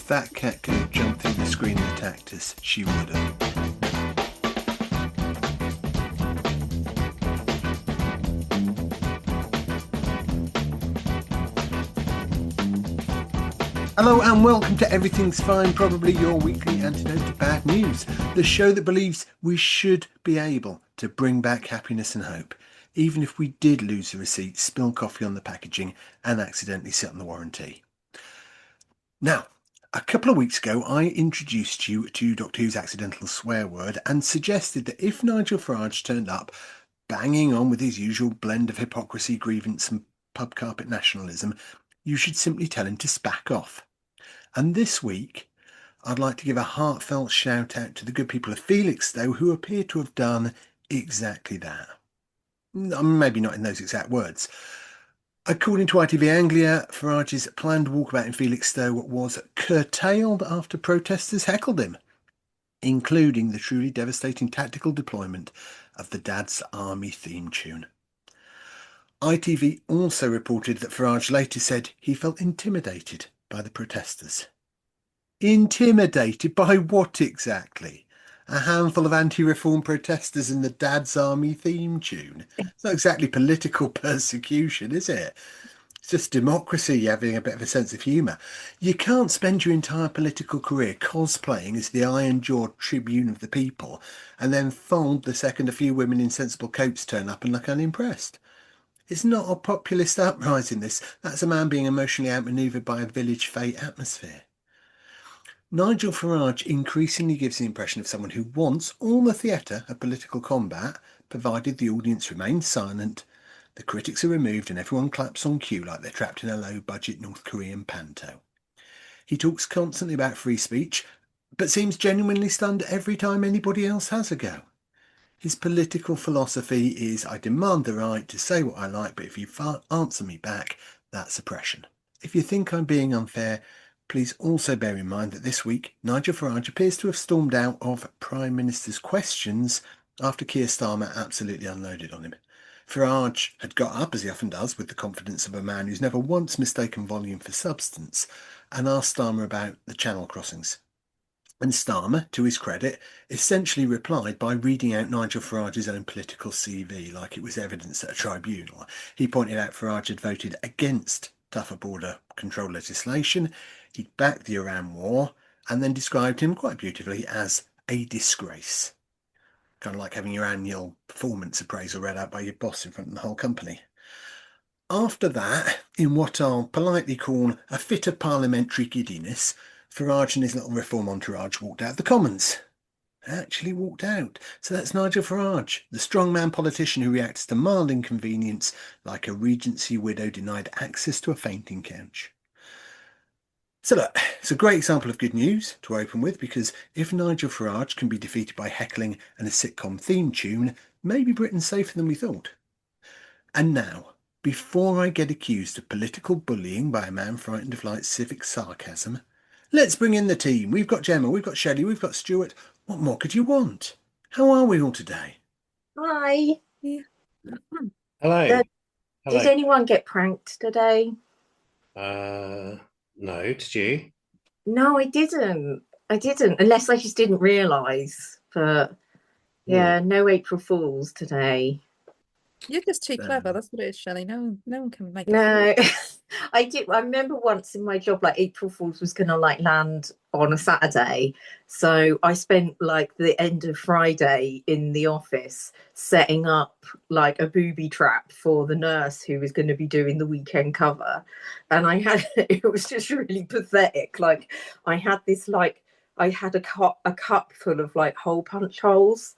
if that cat could have jumped through the screen and attacked us, she would have. Hello and welcome to Everything's Fine, probably your weekly antidote to bad news. The show that believes we should be able to bring back happiness and hope, even if we did lose the receipt, spill coffee on the packaging and accidentally sit on the warranty. Now, a couple of weeks ago, I introduced you to Doctor Who's accidental swear word and suggested that if Nigel Farage turned up banging on with his usual blend of hypocrisy, grievance and pub carpet nationalism, you should simply tell him to spack off. And this week, I'd like to give a heartfelt shout out to the good people of Felixstowe who appear to have done exactly that. Maybe not in those exact words. According to ITV Anglia, Farage's planned walkabout in Felixstowe was curtailed after protesters heckled him, including the truly devastating tactical deployment of the Dad's Army theme tune. ITV also reported that Farage later said he felt intimidated by the protesters. Intimidated by what exactly? A handful of anti-reform protesters in the Dad's Army theme tune. It's not exactly political persecution, is it? It's just democracy having a bit of a sense of humour. You can't spend your entire political career cosplaying as the iron-jawed tribune of the people and then fold the second a few women in sensible coats turn up and look unimpressed. It's not a populist uprising, this. That's a man being emotionally outmanoeuvred by a village fete atmosphere. Nigel Farage increasingly gives the impression of someone who wants all the theatre of political combat, provided the audience remains silent, the critics are removed and everyone claps on cue like they're trapped in a low-budget North Korean panto. He talks constantly about free speech, but seems genuinely stunned every time anybody else has a go. His political philosophy is, I demand the right to say what I like, but if you answer me back, that's oppression. If you think I'm being unfair, please also bear in mind that this week, Nigel Farage appears to have stormed out of Prime Minister's questions after Keir Starmer absolutely unloaded on him. Farage had got up, as he often does, with the confidence of a man who's never once mistaken volume for substance, and asked Starmer about the channel crossings. And Starmer, to his credit, essentially replied by reading out Nigel Farage's own political CV like it was evidence at a tribunal. He pointed out Farage had voted against tougher border control legislation, he'd backed the Iran war, and then described him quite beautifully as a disgrace. Kind of like having your annual performance appraisal read out by your boss in front of the whole company. After that, in what I'll politely call a fit of parliamentary giddiness, Farage and his little reform entourage walked out of the Commons. Actually walked out. So that's Nigel Farage, the strongman politician who reacts to mild inconvenience like a Regency widow denied access to a fainting couch. So look, it's a great example of good news to open with, because if Nigel Farage can be defeated by heckling and a sitcom theme tune, maybe Britain's safer than we thought. And now, before I get accused of political bullying by a man frightened of light civic sarcasm, let's bring in the team. We've got Gemma, we've got Shelley, we've got Stuart. What more could you want? How are we all today? Hi. Hello. Did Hello. anyone get pranked today? No, did you? No, I didn't. Unless I just didn't realise. But yeah, no April Fools today. You're just too clever. That's what it is, Shelley. No one can make No, I did. I remember once in my job, like April Fools was going to like land on a Saturday, so I spent like the end of Friday in the office setting up like a booby trap for the nurse who was going to be doing the weekend cover, and I had it was just really pathetic. Like I had this like I had a cup full of like hole punch holes,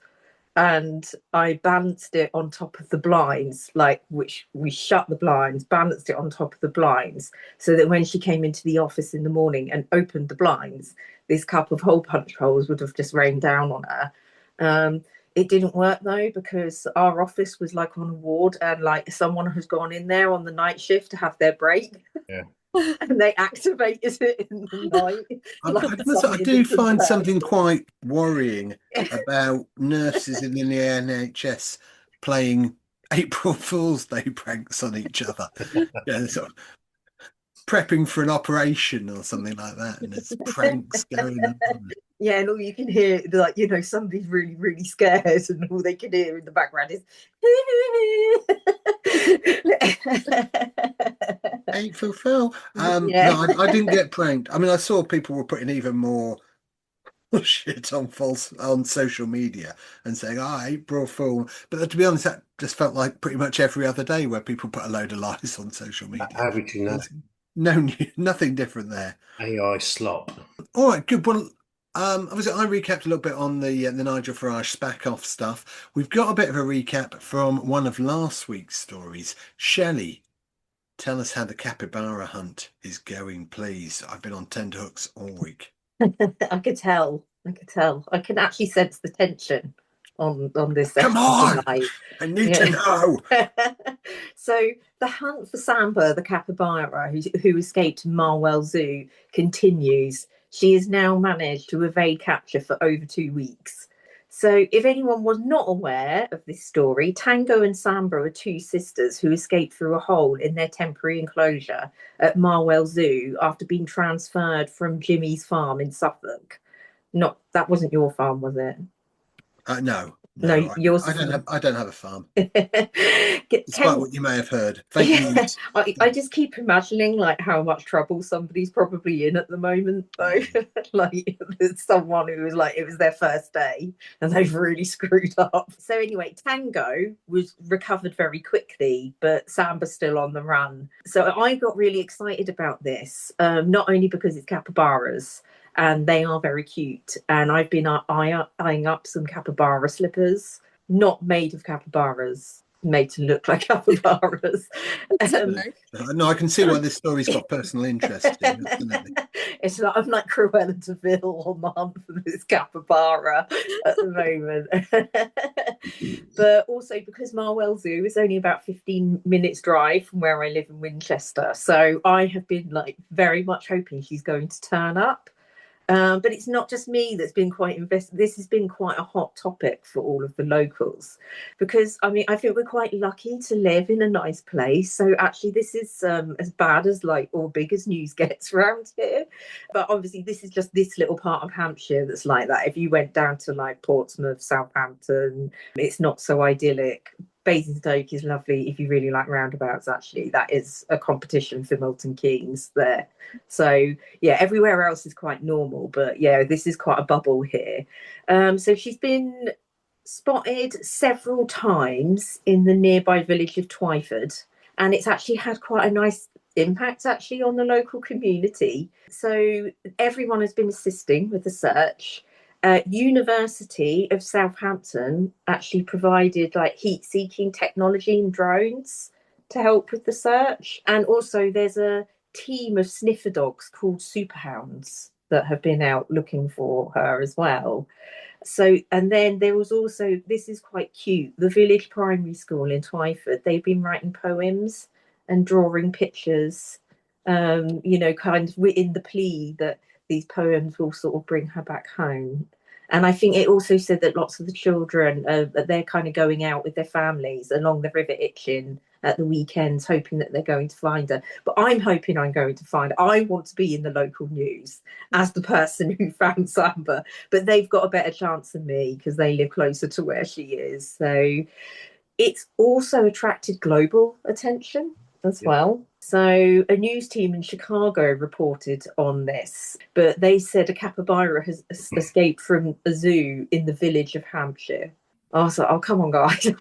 and I balanced it on top of the blinds, like which we shut the blinds, balanced it on top of the blinds, so that when she came into the office in the morning and opened the blinds, this cup of hole punch holes would have just rained down on her. It didn't work though, because our office was like on a ward, and like someone has gone in there on the night shift to have their break. Yeah. And they activated it in the night. I do find something quite worrying about nurses in the NHS playing April Fool's Day pranks on each other. Yeah, prepping for an operation or something like that, and there's pranks going on. Yeah, and all you can hear, like, you know, somebody's really, really scared, and all they can hear in the background is April Fool. Yeah. No, I didn't get pranked. I mean, I saw people were putting even more shit on social media and saying, "Ah, April Fool." But to be honest, that just felt like pretty much every other day where people put a load of lies on social media. How would you know? There's no new, nothing different there. AI slop. All right, good. Well, obviously, I recapped a little bit on the Nigel Farage SPAC off stuff. We've got a bit of a recap from one of last week's stories. Shelley, tell us how the capybara hunt is going, please. I've been on tenterhooks all week. I could tell. I can actually sense the tension on this. Come on! Tonight. I need to know. So the hunt for Samba, the capybara, who escaped Marwell Zoo, continues. She has now managed to evade capture for over 2 weeks. So if anyone was not aware of this story, Tango and Samba are two sisters who escaped through a hole in their temporary enclosure at Marwell Zoo after being transferred from Jimmy's farm in Suffolk. That wasn't your farm, was it? No, yours. I don't have a farm. Despite what you may have heard, fake news. I just keep imagining like how much trouble somebody's probably in at the moment, though. Like there's someone who was like, it was their first day and they've really screwed up. So anyway, Tango was recovered very quickly, but Samba's still on the run. So I got really excited about this, not only because it's capybaras, and they are very cute. And I've been eyeing up some capybara slippers, not made of capybaras, made to look like capybaras. No, I can see why this story's got personal interest in. It's like I'm like Cruella de Vil on the hunt for this capybara at the moment. But also because Marwell Zoo is only about 15 minutes drive from where I live in Winchester. So I have been like very much hoping she's going to turn up. But it's not just me that's been quite invested. This has been quite a hot topic for all of the locals because, I mean, I feel we're quite lucky to live in a nice place. So actually this is as bad as like or big as news gets around here. But obviously this is just this little part of Hampshire that's like that. If you went down to like Portsmouth, Southampton, it's not so idyllic. Basingstoke is lovely if you really like roundabouts. Actually, that is a competition for Milton Keynes there. So yeah, everywhere else is quite normal, but yeah, this is quite a bubble here. So she's been spotted several times in the nearby village of Twyford, and it's actually had quite a nice impact actually on the local community. So everyone has been assisting with the search. University of Southampton actually provided like heat-seeking technology and drones to help with the search. And also there's a team of sniffer dogs called superhounds that have been out looking for her as well. So, and then there was also, this is quite cute, the village primary school in Twyford, they've been writing poems and drawing pictures, you know, kind of in the plea that these poems will sort of bring her back home. And I think it also said that lots of the children, they're kind of going out with their families along the River Itchen at the weekends, hoping that they're going to find her. But I'm hoping I'm going to find her. I want to be in the local news as the person who found Samba, but they've got a better chance than me because they live closer to where she is. So it's also attracted global attention as well. So a news team in Chicago reported on this, but they said a capybara has escaped from a zoo in the village of Hampshire. I was like, oh, come on, guys.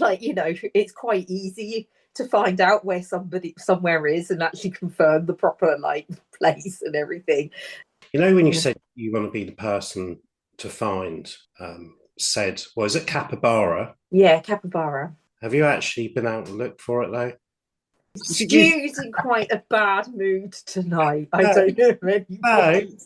Like, you know, it's quite easy to find out where somewhere is and actually confirm the proper like place and everything. You know, when you said you want to be the person to find said, was it capybara? Yeah, capybara. Have you actually been out and looked for it though? Stu's in quite a bad mood tonight. I don't know if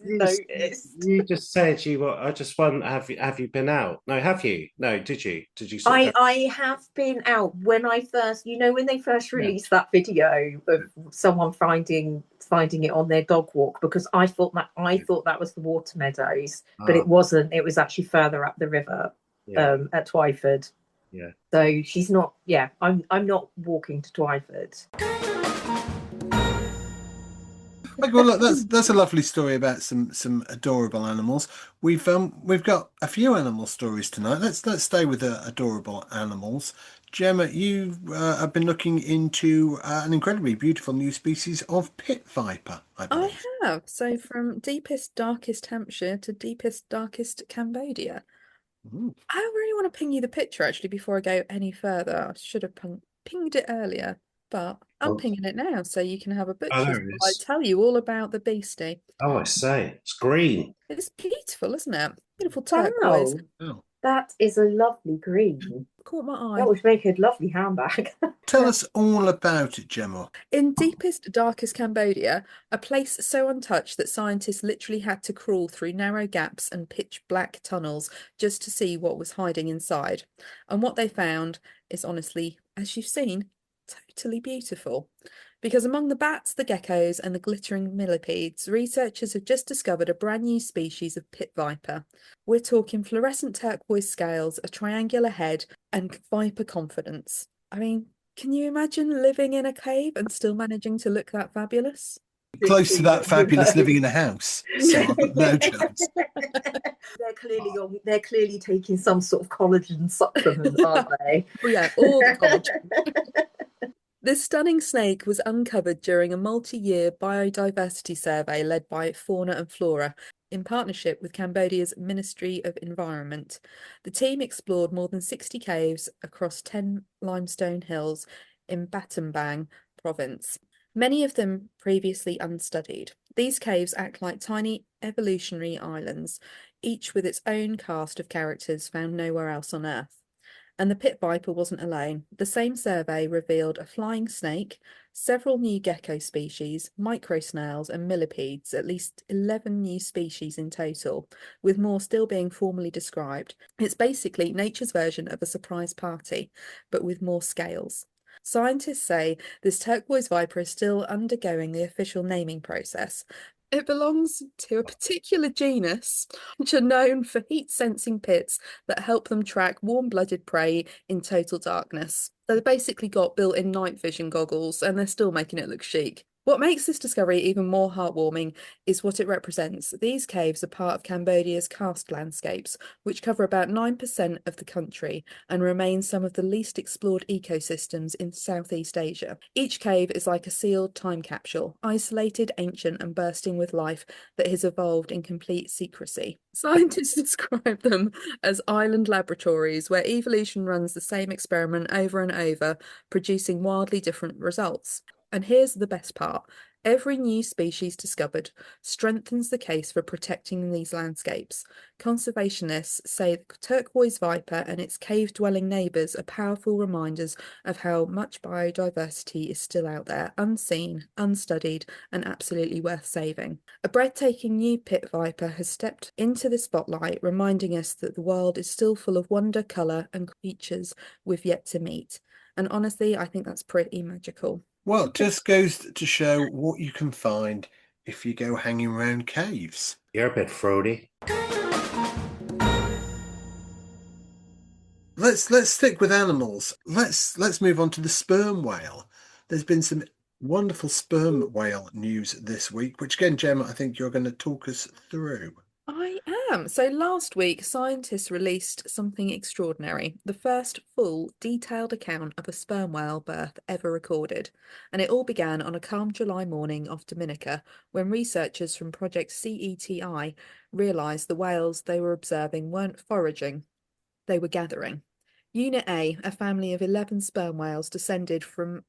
noticed. You just said you were. I just wonder, have you been out? No, have you? No, did you? Did you? I have been out when I first, you know, when they first released that video of someone finding it on their dog walk, because I thought that was the Water Meadows, but it wasn't. It was actually further up the river at Twyford. Yeah. So she's not. Yeah, I'm not walking to Twyford. Okay, well, look, that's a lovely story about some adorable animals. We've got a few animal stories tonight. Let's stay with adorable animals. Gemma, you have been looking into an incredibly beautiful new species of pit viper, I I believe. have. So from deepest, darkest Hampshire to deepest, darkest Cambodia. Ooh. I really want to ping you the picture actually before I go any further. I should have pinged it earlier, but I'm Oh, pinging it now so you can have a butcher's there it I is. tell you all about the beastie. Oh, I say. It's green. It's beautiful, isn't it? Beautiful turquoise. Wow, Oh. that is a lovely green. Caught my That eye. would make a lovely handbag. Tell us all about it, Gemma. In deepest, darkest Cambodia, a place so untouched that scientists literally had to crawl through narrow gaps and pitch black tunnels just to see what was hiding inside. And what they found is honestly, as you've seen, totally beautiful. Because among the bats, the geckos, and the glittering millipedes, researchers have just discovered a brand new species of pit viper. We're talking fluorescent turquoise scales, a triangular head, and viper confidence. I mean, can you imagine living in a cave and still managing to look that fabulous? Close to that fabulous living in a house, so I've got no chance. They're clearly taking some sort of collagen supplement, aren't they? Oh yeah, all the collagen. This stunning snake was uncovered during a multi-year biodiversity survey led by Fauna and Flora in partnership with Cambodia's Ministry of Environment. The team explored more than 60 caves across 10 limestone hills in Battambang province, many of them previously unstudied. These caves act like tiny evolutionary islands, each with its own cast of characters found nowhere else on Earth. And the pit viper wasn't alone. The same survey revealed a flying snake, several new gecko species, micro snails, and millipedes, at least 11 new species in total, with more still being formally described. It's basically nature's version of a surprise party, but with more scales. Scientists say this turquoise viper is still undergoing the official naming process. It belongs to a particular genus, which are known for heat-sensing pits that help them track warm-blooded prey in total darkness. So they've basically got built-in night vision goggles, and they're still making it look chic. What makes this discovery even more heartwarming is what it represents. These caves are part of Cambodia's karst landscapes, which cover about 9% of the country and remain some of the least explored ecosystems in Southeast Asia. Each cave is like a sealed time capsule, isolated, ancient, and bursting with life that has evolved in complete secrecy. Scientists describe them as island laboratories where evolution runs the same experiment over and over, producing wildly different results. And here's the best part. Every new species discovered strengthens the case for protecting these landscapes. Conservationists say the turquoise viper and its cave-dwelling neighbours are powerful reminders of how much biodiversity is still out there, unseen, unstudied, and absolutely worth saving. A breathtaking new pit viper has stepped into the spotlight, reminding us that the world is still full of wonder, colour, and creatures we've yet to meet. And honestly, I think that's pretty magical. Well, it just goes to show what you can find if you go hanging around caves. You're a bit frody. Let's stick with animals. Let's move on to the sperm whale. There's been some wonderful sperm whale news this week, which again, Gemma, I think you're going to talk us through. I am. So last week, scientists released something extraordinary, the first full, detailed account of a sperm whale birth ever recorded. And it all began on a calm July morning off Dominica, when researchers from Project CETI realised the whales they were observing weren't foraging, they were gathering. Unit A, a family of 11 sperm whales descended from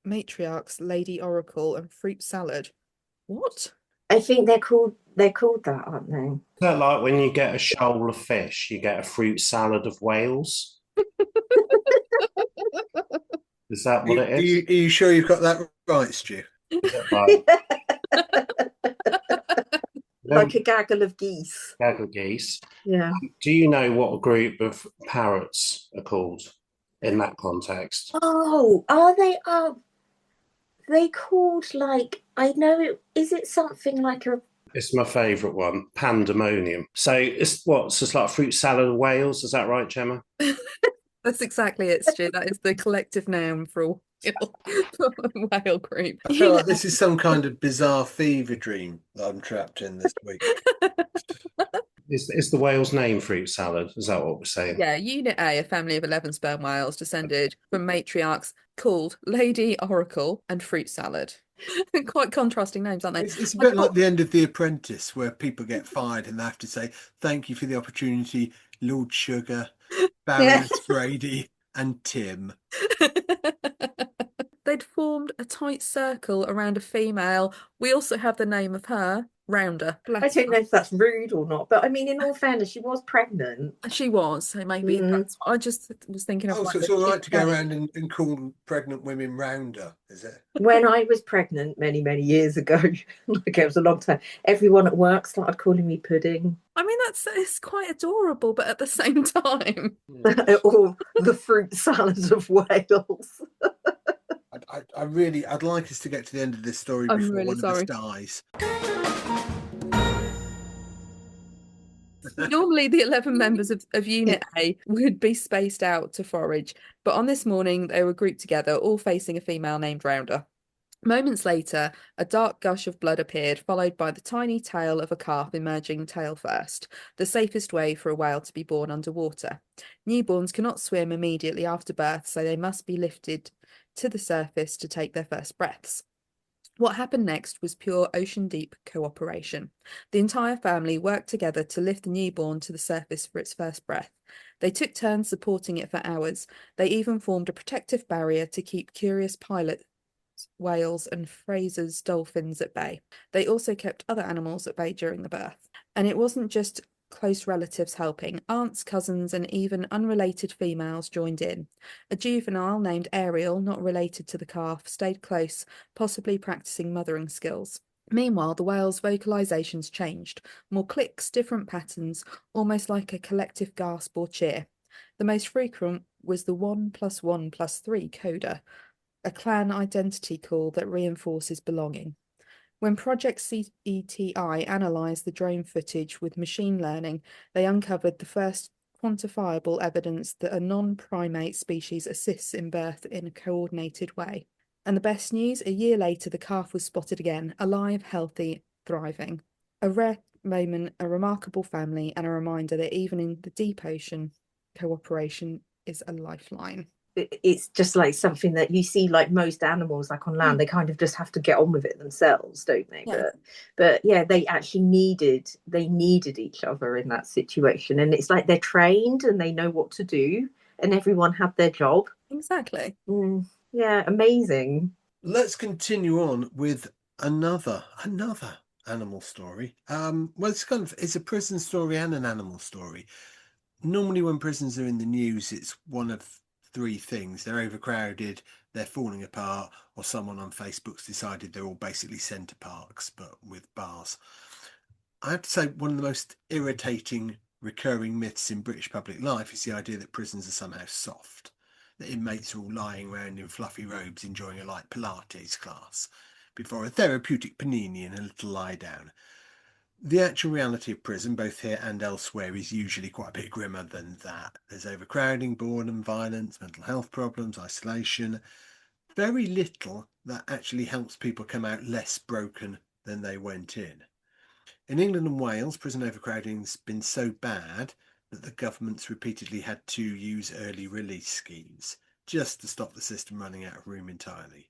matriarchs Lady Oracle and Fruit Salad. What? I think they're called that, aren't they? Is that like when you get a shoal of fish, you get a fruit salad of whales? Is that what it is? Are you sure you've got that right, Stu? Is it like Like a gaggle of geese. gaggle geese? Yeah. Do you know what a group of parrots are called in that context? Oh, are they? Are they called like? I know it. Is it something like a? It's my favourite one, pandemonium. So it's what? So it's like fruit salad of whales. Is that right, Gemma? That's exactly it, Stu. That is the collective noun for a whale group. I feel like this is some kind of bizarre fever dream that I'm trapped in this week. Is the whale's name fruit salad? Is that what we're saying? Yeah, Unit A, a family of 11 sperm whales descended from matriarchs called Lady Oracle and Fruit Salad. Quite contrasting names, aren't they? It's a bit like the end of The Apprentice, where people get fired and they have to say, thank you for the opportunity, Lord Sugar, Baroness Brady, and Tim. They'd formed a tight circle around a female. We also have the name of her, Rounder. I don't know if that's rude or not, but I mean, in all fairness, she was pregnant. She was, so maybe that's what I just was thinking of. Oh, like so it's the all right to go name. around and call pregnant women Rounder, is it? When I was pregnant many, many years ago, like it was a long time, everyone at work started calling me Pudding. I mean, it's quite adorable, but at the same time, Or the fruit salad of Wales. I'd like us to get to the end of this story I'm before really one sorry. of us dies. Normally, the 11 members of Unit A would be spaced out to forage, but on this morning, they were grouped together, all facing a female named Rounder. Moments later, a dark gush of blood appeared, followed by the tiny tail of a calf emerging tail first, the safest way for a whale to be born underwater. Newborns cannot swim immediately after birth, so they must be lifted to the surface to take their first breaths. What happened next was pure ocean-deep cooperation. The entire family worked together to lift the newborn to the surface for its first breath. They took turns supporting it for hours. They even formed a protective barrier to keep curious pilots, whales, and Fraser's dolphins at bay. They also kept other animals at bay during the birth. And it wasn't just close relatives helping. Aunts, cousins, and even unrelated females joined in. A juvenile named Ariel, not related to the calf, stayed close, possibly practicing mothering skills. Meanwhile, the whale's vocalizations changed. More clicks, different patterns, almost like a collective gasp or cheer. The most frequent was the 1+1+3 coda, a clan identity call that reinforces belonging. When Project CETI analysed the drone footage with machine learning, they uncovered the first quantifiable evidence that a non-primate species assists in birth in a coordinated way. And the best news, a year later, the calf was spotted again, alive, healthy, thriving. A rare moment, a remarkable family, and a reminder that even in the deep ocean, cooperation is a lifeline. It's just like something that you see, like most animals, like on land, they kind of just have to get on with it themselves, don't they? Yeah. But yeah, they actually needed each other in that situation, and it's like they're trained and they know what to do, and everyone had their job. Exactly. Yeah, amazing. Let's continue on with another animal story. Well, it's a prison story and an animal story. Normally when prisons are in the news, it's one of three things: they're overcrowded, they're falling apart, or someone on Facebook's decided they're all basically centre parks but with bars. I have to say, one of the most irritating recurring myths in British public life is the idea that prisons are somehow soft, that inmates are all lying around in fluffy robes enjoying a light Pilates class before a therapeutic panini and a little lie down. The actual reality of prison, both here and elsewhere, is usually quite a bit grimmer than that. There's overcrowding, boredom, violence, mental health problems, isolation. Very little that actually helps people come out less broken than they went in. In England and Wales, prison overcrowding's been so bad that the government's repeatedly had to use early release schemes just to stop the system running out of room entirely.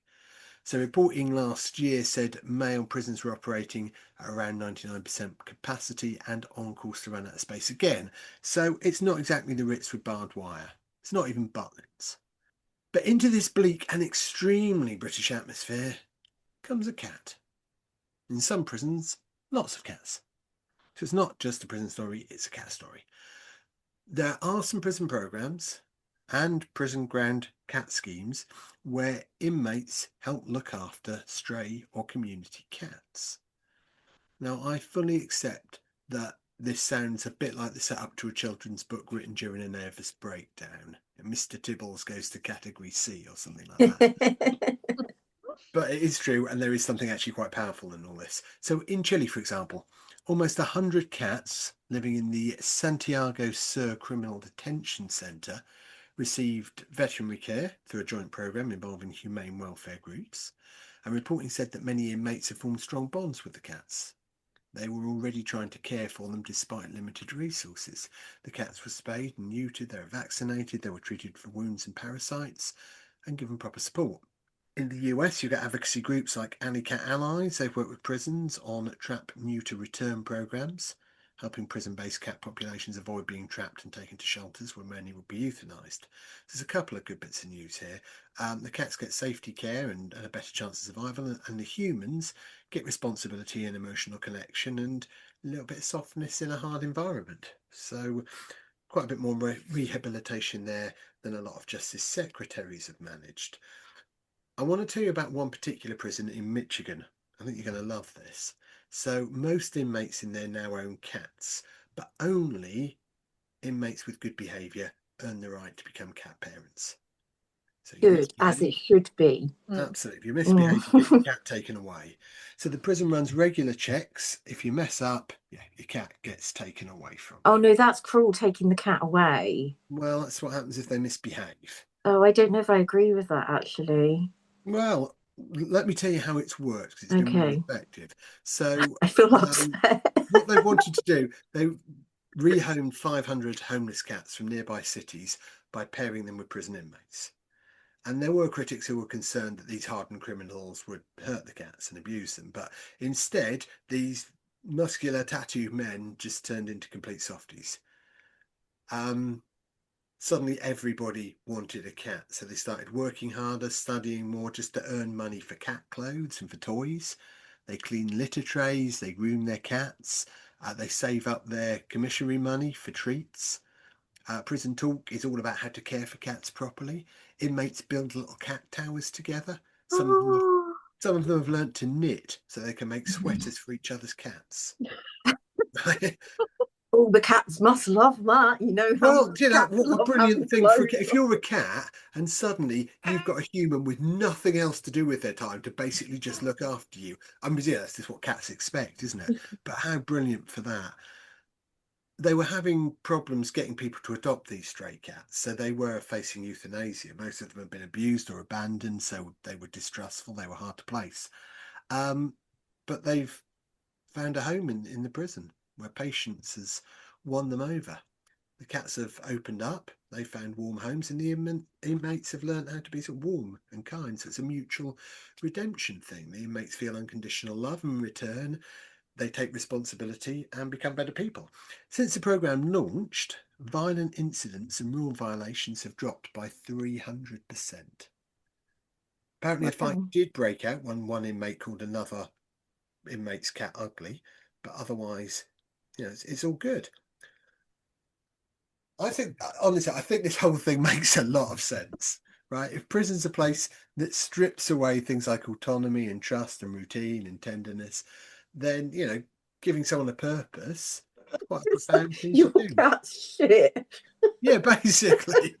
So reporting last year said male prisons were operating at around 99% capacity and on course to run out of space again. So it's not exactly the Ritz with barbed wire. It's not even Butlins. But into this bleak and extremely British atmosphere comes a cat. In some prisons, lots of cats. So it's not just a prison story, it's a cat story. There are some prison programs and prison ground cat schemes where inmates help look after stray or community cats. Now, I fully accept that this sounds a bit like the setup to a children's book written during a nervous breakdown. Mr. Tibbles goes to category C or something like that. But it is true, and there is something actually quite powerful in all this. So in Chile, for example, almost 100 cats living in the Santiago Sur Criminal Detention Centre received veterinary care through a joint programme involving humane welfare groups, and reporting said that many inmates have formed strong bonds with the cats. They were already trying to care for them despite limited resources. The cats were spayed and neutered, they were vaccinated, they were treated for wounds and parasites, and given proper support. In the US, you've got advocacy groups like Alley Cat Allies. They've worked with prisons on trap, neuter, return programs, helping prison-based cat populations avoid being trapped and taken to shelters where many would be euthanised. There's a couple of good bits of news here. The cats get safety care and a better chance of survival, and the humans get responsibility and emotional connection and a little bit of softness in a hard environment. So quite a bit more rehabilitation there than a lot of justice secretaries have managed. I want to tell you about one particular prison in Michigan. I think you're going to love this. So most inmates in there now own cats, but only inmates with good behaviour earn the right to become cat parents. So you Good, as it should be. Absolutely. If you misbehave, you get your cat taken away. So the prison runs regular checks. If you mess up, yeah, your cat gets taken away from you. Oh no, that's cruel, taking the cat away. Well, that's what happens if they misbehave. Oh, I don't know if I agree with that, actually. Well, let me tell you how it's worked, because it's been really effective. So I feel upset. what they wanted to do, they rehomed 500 homeless cats from nearby cities by pairing them with prison inmates. And there were critics who were concerned that these hardened criminals would hurt the cats and abuse them. But instead, these muscular tattooed men just turned into complete softies. Suddenly everybody wanted a cat. So they started working harder, studying more, just to earn money for cat clothes and for toys. They clean litter trays, they groom their cats, they save up their commissary money for treats. Prison Talk is all about how to care for cats properly. Inmates build little cat towers together. Some of them have learnt to knit so they can make sweaters for each other's cats. Oh, the cats must love that. You know how Well, you know, what a brilliant thing for clothes. if you're a cat and suddenly you've got a human with nothing else to do with their time to basically just look after you. I mean, yeah, that's just what cats expect, isn't it? But how brilliant for that. They were having problems getting people to adopt these stray cats, so they were facing euthanasia. Most of them had been abused or abandoned, so they were distrustful, they were hard to place. But they've found a home in the prison where patience has won them over. The cats have opened up, they found warm homes, and the inmates have learned how to be sort of warm and kind. So it's a mutual redemption thing. The inmates feel unconditional love in return. They take responsibility and become better people. Since the programme launched, violent incidents and rule violations have dropped by 300%. Apparently a fight did break out when one inmate called another inmate's cat ugly, but otherwise, you know, it's all good. I think, honestly, I think this whole thing makes a lot of sense, right? If prison's a place that strips away things like autonomy and trust and routine and tenderness, then, you know, giving someone a purpose, that's quite a profound thing to do. Cat's shit. Yeah, basically.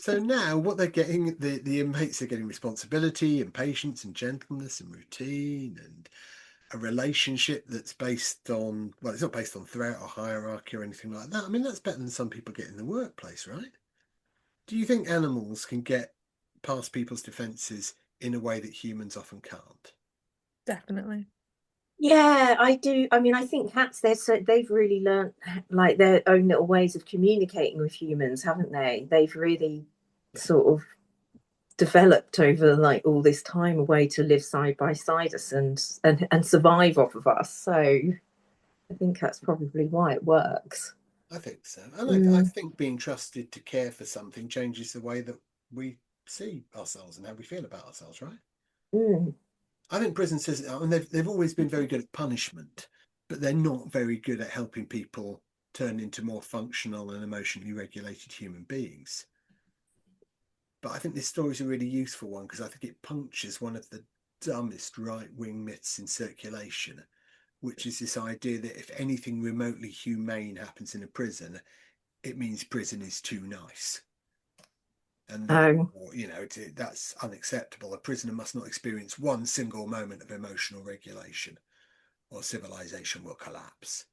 So now what they're getting, the inmates are getting responsibility and patience and gentleness and routine and a relationship that's based on, well, it's not based on threat or hierarchy or anything like that. I mean, that's better than some people get in the workplace, right? Do you think animals can get past people's defences in a way that humans often can't? Definitely. Yeah, I do. I mean, I think cats, they've really learned like their own little ways of communicating with humans, haven't they? They've really sort of developed over like all this time a way to live side by side us and survive off of us. So I think that's probably why it works. I think so. And I think being trusted to care for something changes the way that we see ourselves and how we feel about ourselves, right? I think prison says, I mean, they've always been very good at punishment, but they're not very good at helping people turn into more functional and emotionally regulated human beings. But I think this story is a really useful one because I think it punctures one of the dumbest right-wing myths in circulation, which is this idea that if anything remotely humane happens in a prison, it means prison is too nice. And therefore, you know, that's unacceptable. A prisoner must not experience one single moment of emotional regulation or civilization will collapse.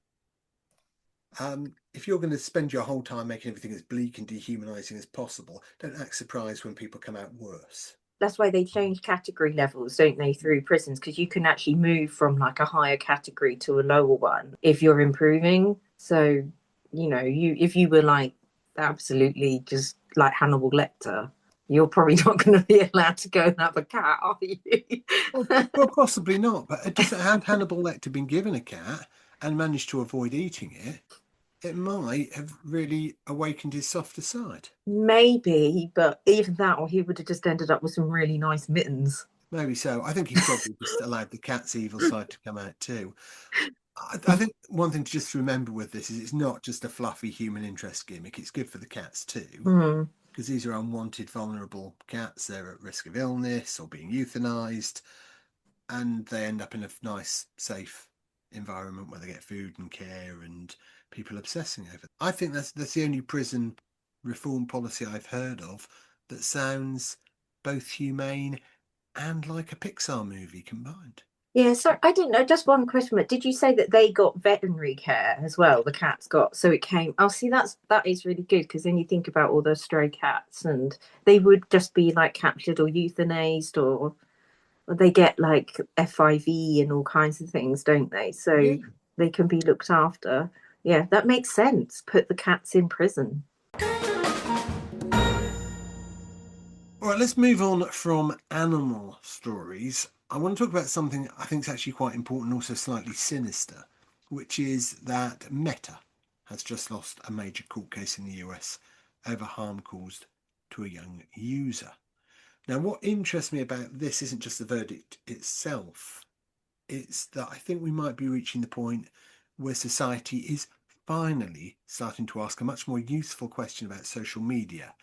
If you're going to spend your whole time making everything as bleak and dehumanizing as possible, don't act surprised when people come out worse. That's why they change category levels, don't they, through prisons? Because you can actually move from like a higher category to a lower one if you're improving. So, if you were like absolutely just like Hannibal Lecter, you're probably not going to be allowed to go and have a cat, are you? Well, possibly not. But just had Hannibal Lecter been given a cat and managed to avoid eating it, it might have really awakened his softer side. Maybe, but even that, or he would have just ended up with some really nice mittens. Maybe so. I think he probably just allowed the cat's evil side to come out too. I think one thing to just remember with this is it's not just a fluffy human interest gimmick. It's good for the cats too, because these are unwanted, vulnerable cats. They're at risk of illness or being euthanized, and they end up in a nice, safe environment where they get food and care and people obsessing over it. I think that's the only prison reform policy I've heard of that sounds both humane and like a Pixar movie combined. Yeah, so I didn't know. Just one question, but did you say that they got veterinary care as well? The cats got, so it came. Oh, see, that is really good, because then you think about all those stray cats, and they would just be like captured or euthanized, or they get like FIV and all kinds of things, don't they? So Yeah. they can be looked after. Yeah, that makes sense. Put the cats in prison. All right, let's move on from animal stories. I want to talk about something I think is actually quite important, also slightly sinister, which is that Meta has just lost a major court case in the US over harm caused to a young user. Now, what interests me about this isn't just the verdict itself, it's that I think we might be reaching the point where society is finally starting to ask a much more useful question about social media.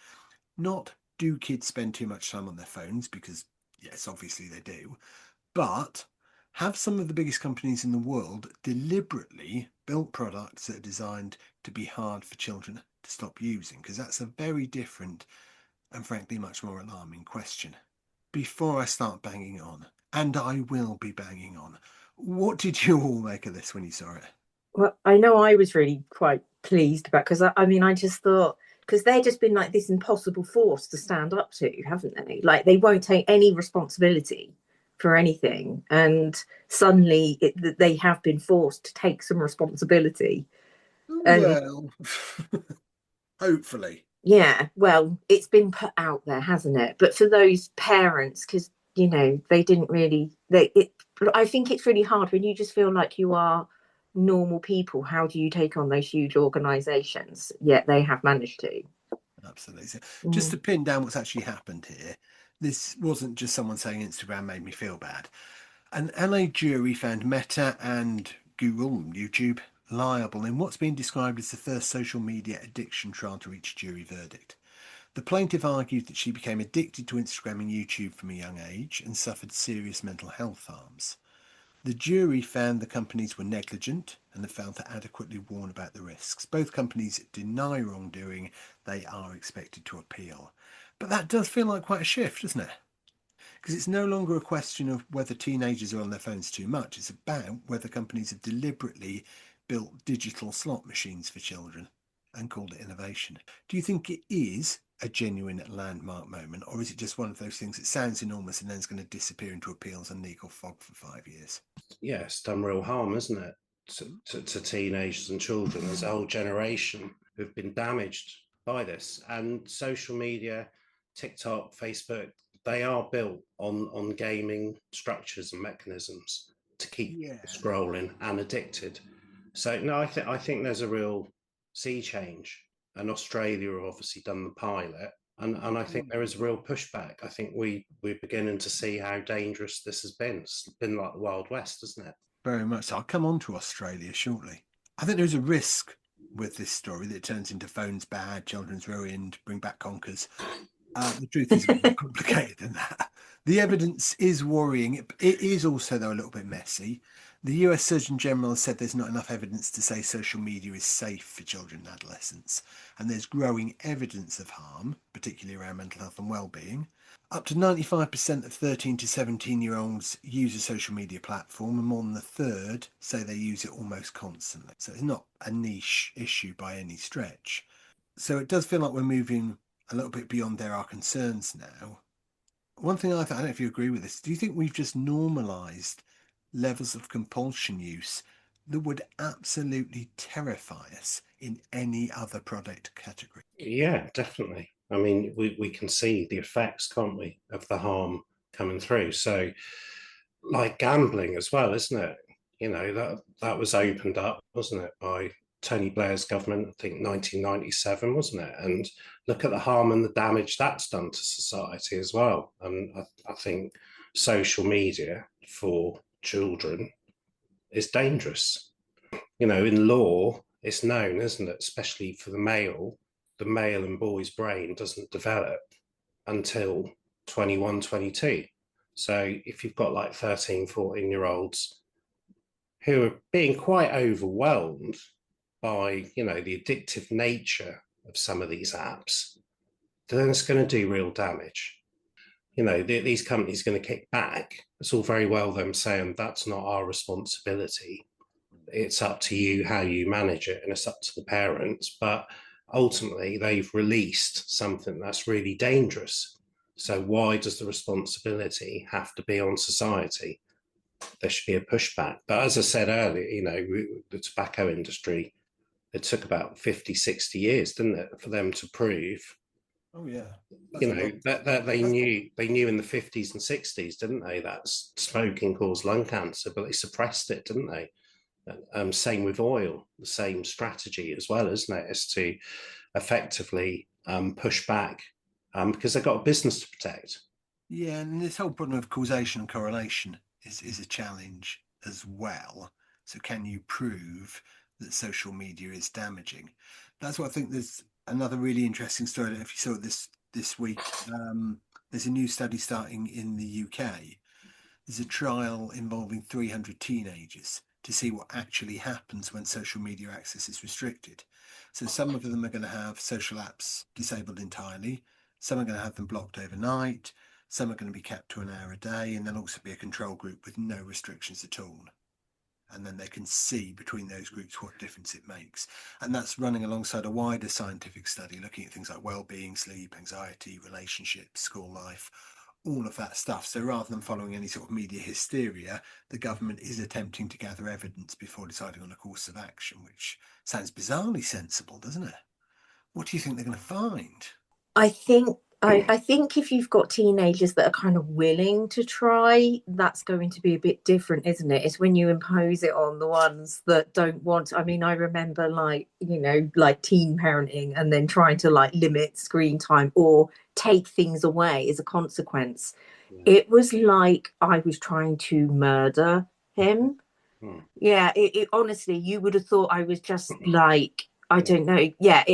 Not do kids spend too much time on their phones, because yes, obviously they do, but have some of the biggest companies in the world deliberately built products that are designed to be hard for children to stop using? Because that's a very different and frankly much more alarming question. Before I start banging on, and I will be banging on, what did you all make of this when you saw it? Well, I know I was really quite pleased about, because I mean, I just thought, because they've just been like this impossible force to stand up to, haven't they? Like they won't take any responsibility for anything, and suddenly they have been forced to take some responsibility. And Well, hopefully. yeah, well, it's been put out there, hasn't it? But for those parents, because they didn't really, I think it's really hard when you just feel like you are normal people. How do you take on those huge organizations? Yet they have managed to. Absolutely. So just to pin down what's actually happened here, this wasn't just someone saying Instagram made me feel bad. An LA jury found Meta and Google, YouTube, liable in what's been described as the first social media addiction trial to reach jury verdict. The plaintiff argued that she became addicted to Instagram and YouTube from a young age and suffered serious mental health harms. The jury found the companies were negligent and have failed to adequately warn about the risks. Both companies deny wrongdoing. They are expected to appeal. But that does feel like quite a shift, doesn't it? Because it's no longer a question of whether teenagers are on their phones too much. It's about whether companies have deliberately built digital slot machines for children and called it innovation. Do you think it is a genuine landmark moment, or is it just one of those things that sounds enormous and then is going to disappear into appeals and legal fog for 5 years? Yeah, it's done real harm, isn't it, to teenagers and children? There's a whole generation who've been damaged by this. And social media, TikTok, Facebook, they are built on gaming structures and mechanisms to keep scrolling and addicted. So no, I think there's a real sea change. And Australia have obviously done the pilot. And I think there is a real pushback. I think we're beginning to see how dangerous this has been. It's been like the Wild West, hasn't it? Very much so. I'll come on to Australia shortly. I think there's a risk with this story that it turns into phones bad, children's ruined, bring back conkers. The truth is a bit more complicated than that. The evidence is worrying. It is also, though, a little bit messy. The US Surgeon General has said there's not enough evidence to say social media is safe for children and adolescents, and there's growing evidence of harm, particularly around mental health and well-being. Up to 95% of 13 to 17-year-olds use a social media platform, and more than a third say they use it almost constantly. So it's not a niche issue by any stretch. So it does feel like we're moving a little bit beyond there are concerns now. One thing I don't know if you agree with this, do you think we've just normalised levels of compulsion use that would absolutely terrify us in any other product category? Yeah, definitely. I mean, we can see the effects, can't we, of the harm coming through. So, like gambling as well, isn't it? You know, that was opened up, wasn't it, by Tony Blair's government, I think 1997, wasn't it? And look at the harm and the damage that's done to society as well. And I think social media for children is dangerous. You know, in law, it's known, isn't it, especially for the male and boy's brain doesn't develop until 21, 22. So if you've got like 13, 14-year-olds who are being quite overwhelmed by, you know, the addictive nature of some of these apps, then it's going to do real damage. You know, these companies are going to kick back. It's all very well them saying that's not our responsibility. It's up to you how you manage it, and it's up to the parents. But ultimately, they've released something that's really dangerous. So why does the responsibility have to be on society? There should be a pushback. But as I said earlier, you know, the tobacco industry, it took about 50, 60 years, didn't it, for them to prove. Oh yeah, you know that they knew in the 50s and 60s, didn't they, that smoking caused lung cancer, but they suppressed it, didn't they? Same with oil, the same strategy as well, isn't it, is to effectively push back because they've got a business to protect. Yeah, and this whole problem of causation and correlation is a challenge as well. So can you prove that social media is damaging? That's what I think. There's another really interesting story. I don't know if you saw it this week. There's a new study starting in the UK. There's a trial involving 300 teenagers to see what actually happens when social media access is restricted. So some of them are going to have social apps disabled entirely. Some are going to have them blocked overnight. Some are going to be kept to an hour a day, and there'll also be a control group with no restrictions at all. And then they can see between those groups what difference it makes. And that's running alongside a wider scientific study looking at things like well-being, sleep, anxiety, relationships, school life, all of that stuff. So rather than following any sort of media hysteria, the government is attempting to gather evidence before deciding on a course of action, which sounds bizarrely sensible, doesn't it? What do you think they're going to find? I think if you've got teenagers that are kind of willing to try, that's going to be a bit different, isn't it? It's when you impose it on the ones that don't want. I mean, I remember like teen parenting and then trying to like limit screen time or take things away as a consequence. Yeah. It was like I was trying to murder him. Yeah, it honestly, you would have thought I was just like, I don't know. Yeah,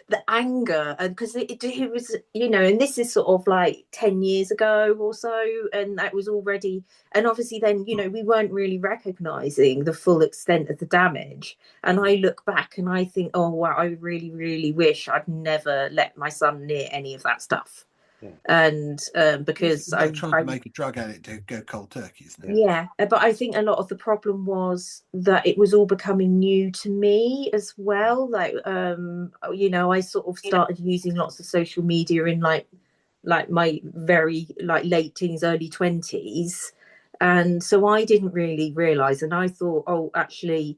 the anger, and because it was, and this is sort of like 10 years ago or so, and that was already, and obviously then we weren't really recognizing the full extent of the damage. And I look back and I think, oh wow, I really really wish I'd never let my son near any of that stuff. And because I'm trying to make a drug addict to go cold turkey, isn't it? Yeah, but I think a lot of the problem was that it was all becoming new to me as well. Like, I sort of started using lots of social media in like my very like late teens, early 20s, and so I didn't really realize. And I thought, oh, actually,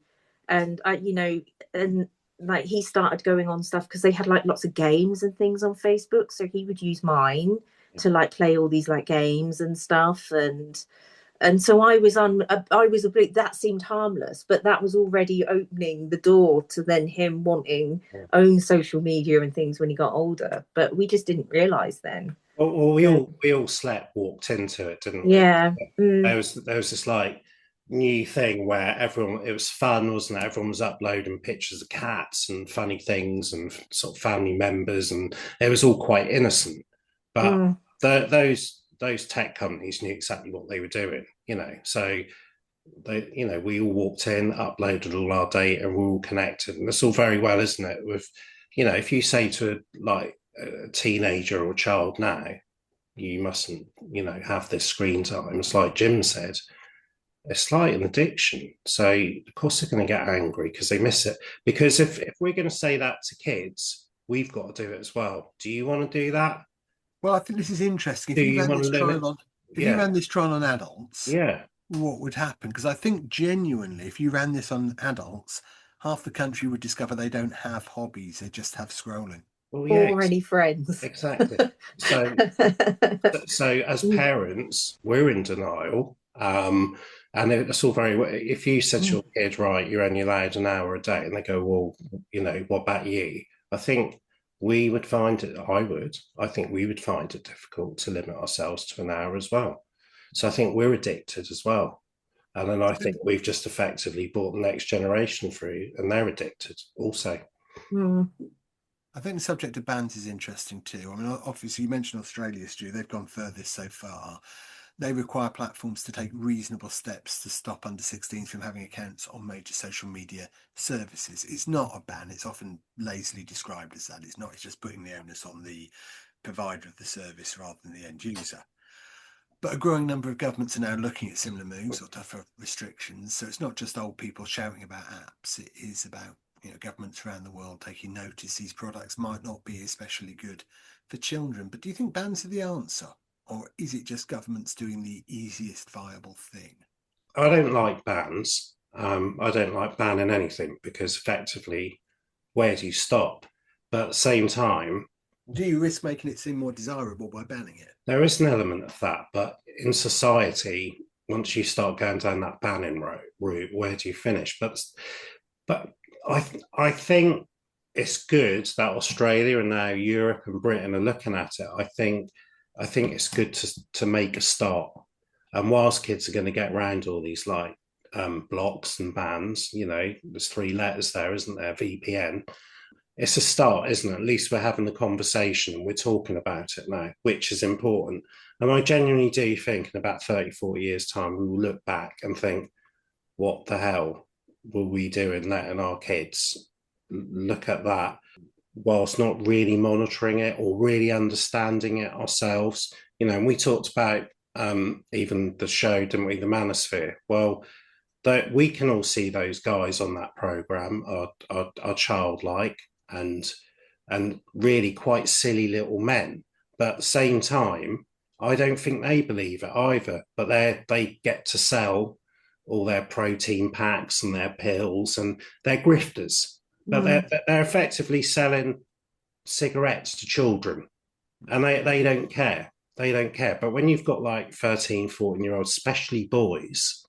and and like he started going on stuff because they had like lots of games and things on Facebook, so he would use mine to like play all these like games and stuff. And so I was a bit, that seemed harmless, but that was already opening the door to then him wanting own social media and things when he got older. But we just didn't realize then. Well, we all walked into it, didn't we? Yeah. There was this like new thing where it was fun, wasn't it? Everyone was uploading pictures of cats and funny things and sort of family members, and it was all quite innocent. But Mm. those tech companies knew exactly what they were doing, So we all walked in, uploaded all our data, and we're all connected, and that's all very well, isn't it? With, if you say to like a teenager or a child now, you mustn't, have this screen time. It's like Jim said, it's like an addiction. So of course they're going to get angry because they miss it. Because if we're going to say that to kids, we've got to do it as well. Do you want to do that? Well, I think this is interesting. Do you want to limit? If you Yeah, ran this trial on adults, yeah. what would happen? Because I think genuinely, if you ran this on adults, half the country would discover they don't have hobbies; they just have scrolling. Well, yeah, Or any friends. exactly. So as parents, we're in denial. And it's all very, if you said to your kid, right, you're only allowed an hour a day, and they go, well, what about you? I think I think we would find it difficult to limit ourselves to an hour as well. So I think we're addicted as well. And then I think we've just effectively brought the next generation through, and they're addicted also. Mm. I think the subject of bans is interesting too. I mean, obviously, you mentioned Australia, Stu. They've gone furthest so far. They require platforms to take reasonable steps to stop under 16s from having accounts on major social media services. It's not a ban. It's often lazily described as that. It's not. It's just putting the onus on the provider of the service rather than the end user. But a growing number of governments are now looking at similar moves or tougher restrictions. So it's not just old people shouting about apps. It is about governments around the world taking notice these products might not be especially good for children. But do you think bans are the answer? Or is it just governments doing the easiest viable thing? I don't like bans. I don't like banning anything because effectively, where do you stop? But at the same time, do you risk making it seem more desirable by banning it? There is an element of that, but in society, once you start going down that banning route, where do you finish? But I think it's good that Australia and now Europe and Britain are looking at it. I think it's good to make a start. And whilst kids are going to get around all these like blocks and bans, there's 3 letters there, isn't there? VPN. It's a start, isn't it? At least we're having the conversation. We're talking about it now, which is important. And I genuinely do think in about 30, 40 years' time, we will look back and think, what the hell were we doing letting our kids look at that whilst not really monitoring it or really understanding it ourselves? And we talked about even the show, didn't we? The Manosphere. Well, that we can all see those guys on that program are childlike and really quite silly little men. But at the same time, I don't think they believe it either. But they get to sell all their protein packs and their pills, and they're grifters. But they're effectively selling cigarettes to children, and they don't care. They don't care. But when you've got like 13, 14-year-olds, especially boys,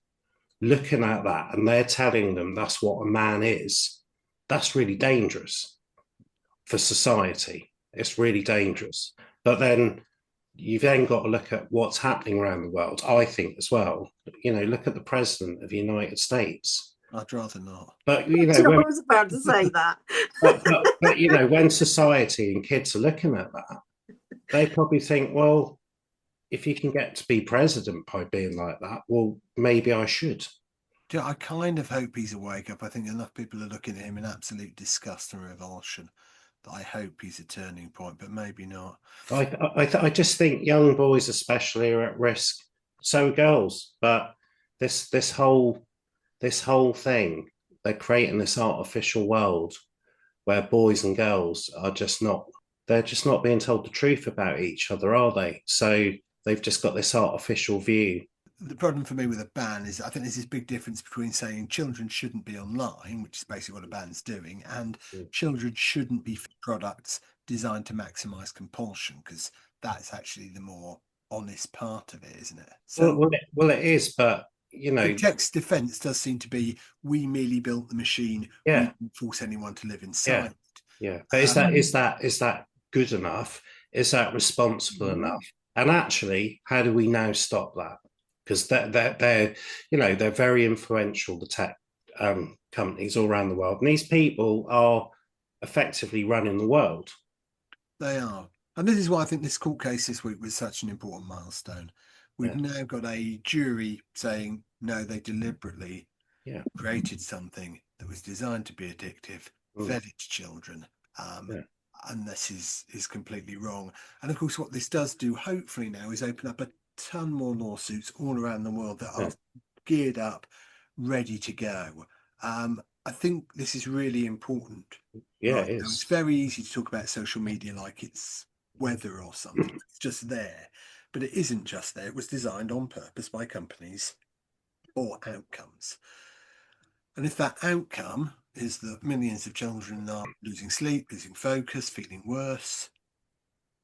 looking at that and they're telling them that's what a man is, that's really dangerous for society. It's really dangerous. But then you've then got to look at what's happening around the world, I think, as well. Look at the president of the United States. I'd rather not. But I was about to say that. but when society and kids are looking at that, they probably think, well, if you can get to be president by being like that, well, maybe I should. Yeah, I kind of hope he's a wake up. I think enough people are looking at him in absolute disgust and revulsion that I hope he's a turning point, but maybe not. I just think young boys especially are at risk. So are girls, but this whole thing, they're creating this artificial world where boys and girls are just not, they're just not being told the truth about each other, are they? So they've just got this artificial view. The problem for me with a ban is I think there's this big difference between saying children shouldn't be online, which is basically what a ban's doing, and children shouldn't be products designed to maximize compulsion, because that's actually the more honest part of it, isn't it? So well, it is, but the tech's defense does seem to be we merely built the machine. Yeah. We didn't force anyone to live inside. Yeah. But is that good enough? Is that responsible enough? And actually, how do we now stop that? because they're they're very influential, the tech companies all around the world, and these people are effectively running the world. They are. And this is why I think this court case this week was such an important milestone. We've now got a jury saying, no, they deliberately created something that was designed to be addictive, fed it to children. And this is completely wrong. And of course, what this does do, hopefully now, is open up a ton more lawsuits all around the world that are geared up, ready to go. I think this is really important. Yeah, it is. It's very easy to talk about social media like it's weather or something. It's just there. But it isn't just there. It was designed on purpose by companies for outcomes. And if that outcome is that millions of children are losing sleep, losing focus, feeling worse,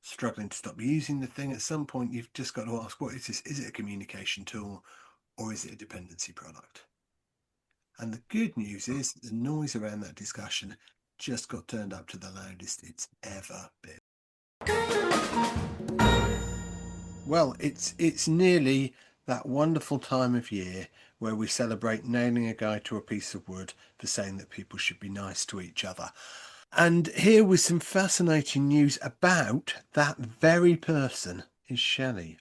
struggling to stop using the thing, at some point you've just got to ask, what is this? Is it a communication tool or is it a dependency product? And the good news is the noise around that discussion just got turned up to the loudest it's ever been. Well, it's nearly that wonderful time of year where we celebrate nailing a guy to a piece of wood for saying that people should be nice to each other. And here was some fascinating news about that very person is Shelley.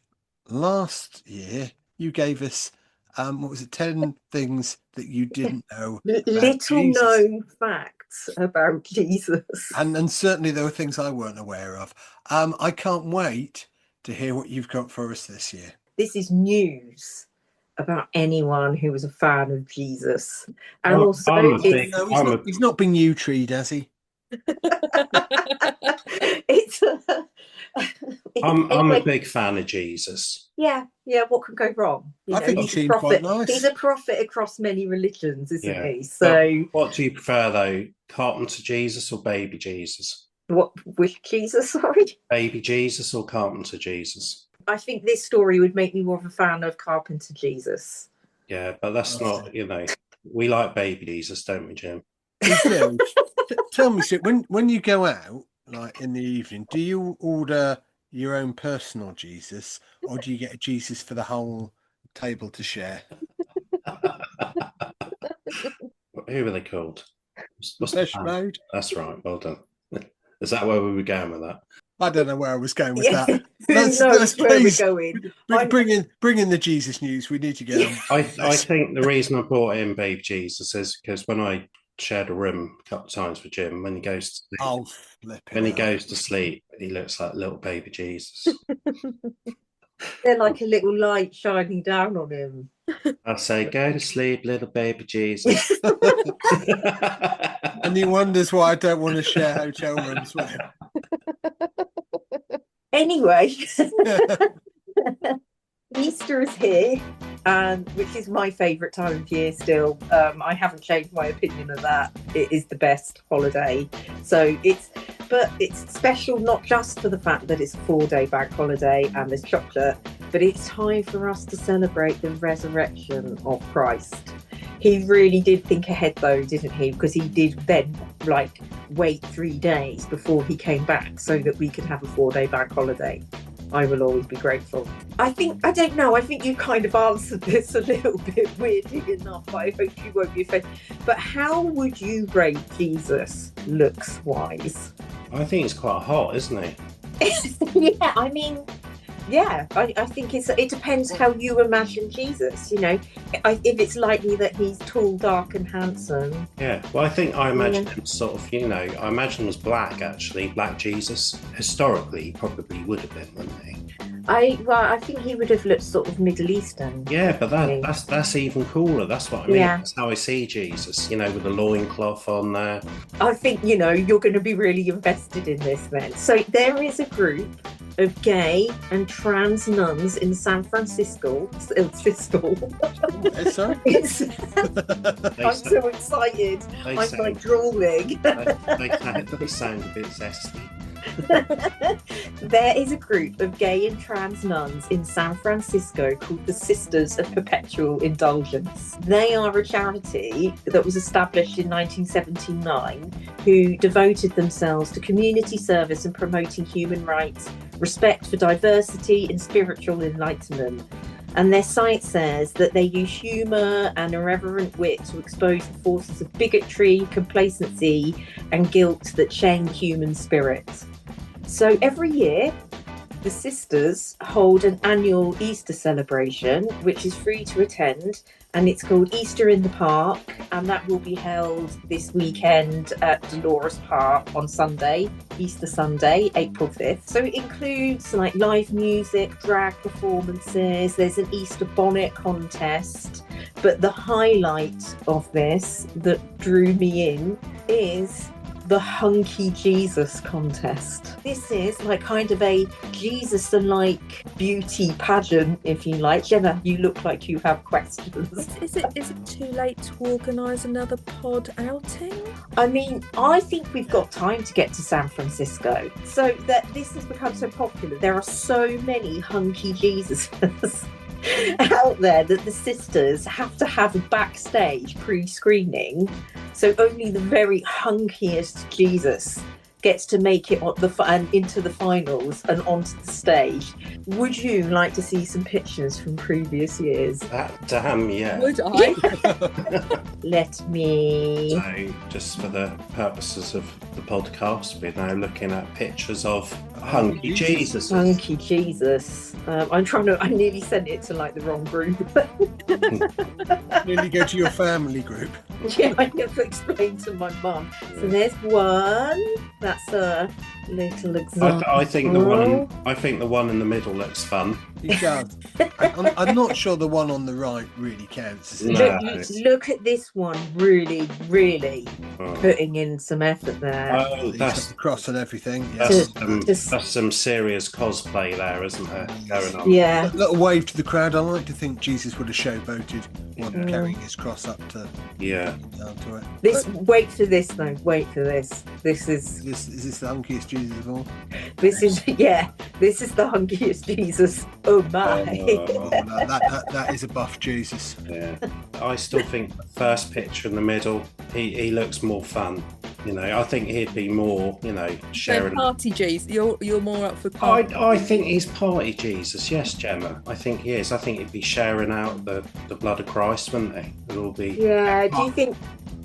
Last year, you gave us, 10 things that you didn't know about little Jesus. known facts about Jesus. And certainly there were things I weren't aware of. I can't wait to hear what you've got for us this year. This is news about anyone who was a fan of Jesus. And he's not been U-treed, has he? I'm a big fan of Jesus. Yeah, what could go wrong? I think he seemed quite nice. He's a prophet across many religions, isn't he? So, what do you prefer, though? Carpenter Jesus or baby Jesus? Which Jesus, sorry? Baby Jesus or Carpenter Jesus? I think this story would make me more of a fan of Carpenter Jesus. Yeah, but that's not, we like baby Jesus, don't we, Jim? Tell me, Stuart, when you go out, like in the evening, do you order your own personal Jesus or do you get a Jesus for the whole table to share? Who are they called? Special Road? That's right, well done. Is that where we were going with that? I don't know where I was going with that. Let's where we're going. Bring in the Jesus news. We need to get on. I think the reason I brought in baby Jesus is because when I shared a room a couple of times with Jim, when he goes to sleep, he looks like little baby Jesus. They're like a little light shining down on him. I say, go to sleep, little baby Jesus. And he wonders why I don't want to share hotel rooms with him. Anyway, Easter is here, which is my favourite time of year still. I haven't changed my opinion of that. It is the best holiday. So it's special not just for the fact that it's a 4-day bank holiday and there's chocolate, but it's time for us to celebrate the resurrection of Christ. He really did think ahead though, didn't he? Because he did then wait 3 days before he came back so that we could have a 4-day bank holiday. I will always be grateful. I think you kind of answered this a little bit weirdly enough, but I hope you won't be offended. But how would you rate Jesus looks wise? I think he's quite hot, isn't he? Yeah, I mean, yeah, I think it depends how you imagine Jesus, if it's likely that he's tall, dark and handsome. Yeah, well, I imagine him sort of, I imagine him as black, actually, black Jesus. Historically, he probably would have been, wouldn't he? I think he would have looked sort of Middle Eastern. Yeah, but that's even cooler. That's what I mean. Yeah. That's how I see Jesus, with a loincloth on there. I think, you're going to be really invested in this then. So there is a group of gay and trans nuns in San Francisco. Sorry? I'm so excited. I'm drooling. They sound a bit zesty. There is a group of gay and trans nuns in San Francisco called the Sisters of Perpetual Indulgence. They are a charity that was established in 1979 who devoted themselves to community service and promoting human rights, respect for diversity and spiritual enlightenment. And their site says that they use humour and irreverent wit to expose the forces of bigotry, complacency, and guilt that chain the human spirit. So every year, the sisters hold an annual Easter celebration, which is free to attend, and it's called Easter in the Park, and that will be held this weekend at Dolores Park on Sunday, Easter Sunday, April 5th. So it includes like live music, drag performances, there's an Easter bonnet contest, but the highlight of this that drew me in is the Hunky Jesus contest. This is like kind of a Jesus-like beauty pageant, if you like. Gemma, you look like you have questions. Is it too late to organise another pod outing? I mean, I think we've got time to get to San Francisco. So that this has become so popular. There are so many Hunky Jesuses out there that the sisters have to have a backstage pre-screening, so only the very hunkiest Jesus gets to make it on into the finals and onto the stage. Would you like to see some pictures from previous years? Damn, yeah. Would I? Let me... So, just for the purposes of the podcast, we're now looking at pictures of Hunky Jesus. Hunky Jesus. I nearly sent it to like the wrong group. Nearly go to your family group. Yeah, I never explained to my mum. So there's one. That's a little example. I think the one in the middle looks fun. It does. I'm not sure the one on the right really counts. No. Look at this one, really, really putting in some effort there. Oh, that's the cross and everything. that's some serious cosplay there, isn't there? Going on. Yeah. A little wave to the crowd. I like to think Jesus would have showboated one carrying his cross up to down to it. Wait for this though. Wait for this. This is this the hunkiest Jesus of all? This is This is the hunkiest Jesus. Oh my! That is a buff Jesus. Yeah, I still think the first picture in the middle, he looks more fun. You know, I think he'd be more, sharing. So party Jesus, you're more up for party. I think he's party Jesus. Yes, Gemma. I think he is. I think he'd be sharing out the blood of Christ, wouldn't he? It'll all be. Yeah. Do you think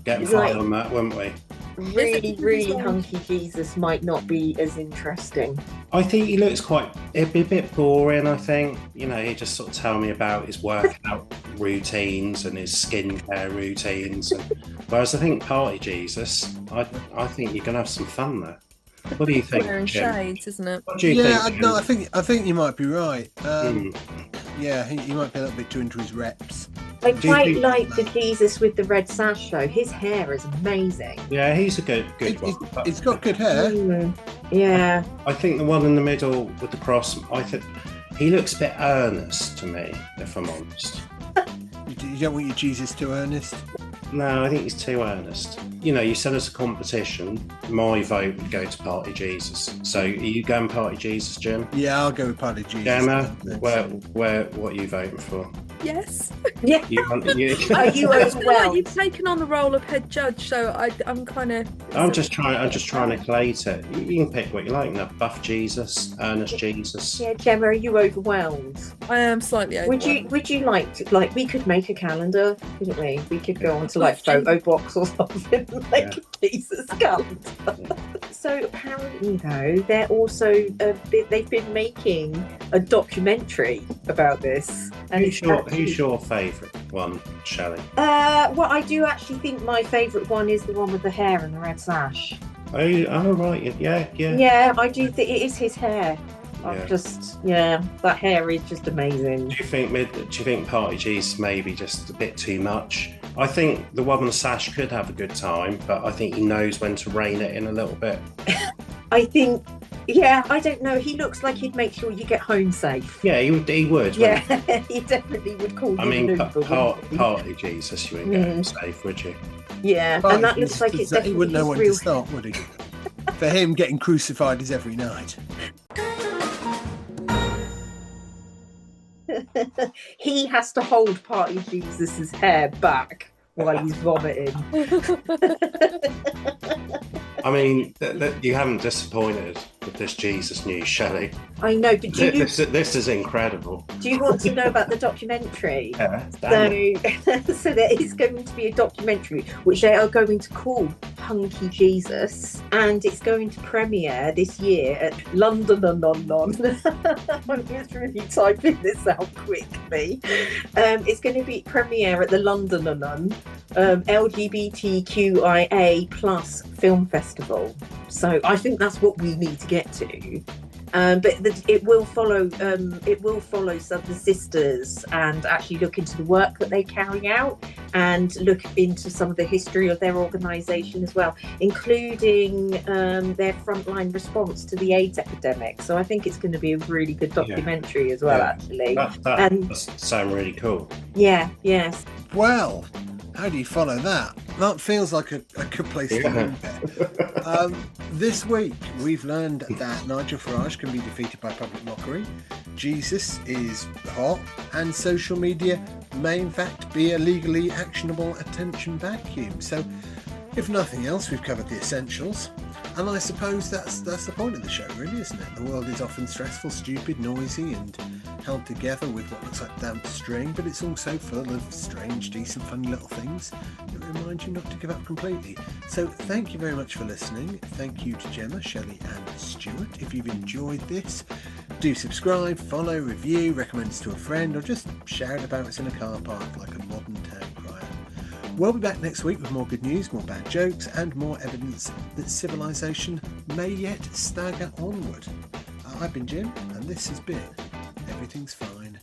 getting fine on that, wouldn't we? Really hunky Jesus might not be as interesting? I think he looks it'd be a bit boring, I think. He'd just sort of tell me about his workout routines and his skincare routines. Whereas I think party Jesus, I think you're going to have some fun there. What do you think? Wearing Jim? shades, isn't it? What do you think? No, I think you might be right. Yeah, he might be a little bit too into his reps. I quite like the Jesus with the red sash though. His hair is amazing. Yeah, he's a good one. He's got good hair. Yeah. I think the one in the middle with the cross, I think he looks a bit earnest to me, if I'm honest. You don't want your Jesus too earnest? No, I think he's too earnest. You said as a competition, my vote would go to Party Jesus. So are you going Party Jesus, Jim? Yeah, I'll go with Party Jesus. Gemma, what are you voting for? Yes. Yeah. Are you I feel like overwhelmed? you've taken on the role of head judge, so I'm kind of. I'm just trying to collate it. You can pick what you like. Now, buff Jesus, earnest Jesus. Yeah, Gemma, are you overwhelmed? I am slightly overwhelmed. Would you like to, we could make a calendar, couldn't we? We could go onto photo box or something and make a Jesus calendar. So apparently though, they're also they've been making a documentary about this. And Who's your favourite one, Shelley? Well, I do actually think my favourite one is the one with the hair and the red sash. Oh right, yeah. Yeah, I do think it is his hair. That hair is just amazing. Do you think Party Jesus maybe just a bit too much? I think the one with the sash could have a good time, but I think he knows when to rein it in a little bit. I think, I don't know. He looks like he'd make sure you get home safe. Yeah, he would. Yeah, he definitely would call you. I mean, Party Jesus, you wouldn't get home safe, would you? Yeah, Party and that Jesus, looks like it's definitely he wouldn't know when real... to start, would he? For him, getting crucified is every night. He has to hold Party Jesus's hair back while he's vomiting. I mean, you haven't disappointed with this Jesus news, Shelley. I know, but This is incredible. do you want to know about the documentary? Yeah, So there is going to be a documentary which they are going to call Hunky Jesus, and it's going to premiere this year at London. I'm just really typing this out quickly. It's going to be premiere at the London LGBTQIA plus film festival. So I think that's what we need to get to. But it will follow some of the sisters and actually look into the work that they carry out and look into some of the history of their organisation as well, including their frontline response to the AIDS epidemic. So I think it's going to be a really good documentary as well, actually. That sounds really cool. Yeah, yes. Well, how do you follow that? That feels like a good place to end it. This week, we've learned that Nigel Farage can be defeated by public mockery, Jesus is hot, and social media may in fact be a legally actionable attention vacuum. So, if nothing else, we've covered the essentials. And I suppose that's the point of the show, really, isn't it? The world is often stressful, stupid, noisy, and held together with what looks like damp string, but it's also full of strange, decent, funny little things that remind you not to give up completely. So thank you very much for listening. Thank you to Gemma, Shelley, and Stuart. If you've enjoyed this, do subscribe, follow, review, recommend us to a friend, or just shout about us in a car park like a modern town crier. We'll be back next week with more good news, more bad jokes, and more evidence that civilization may yet stagger onward. I've been Jim, and this has been Everything's Fine.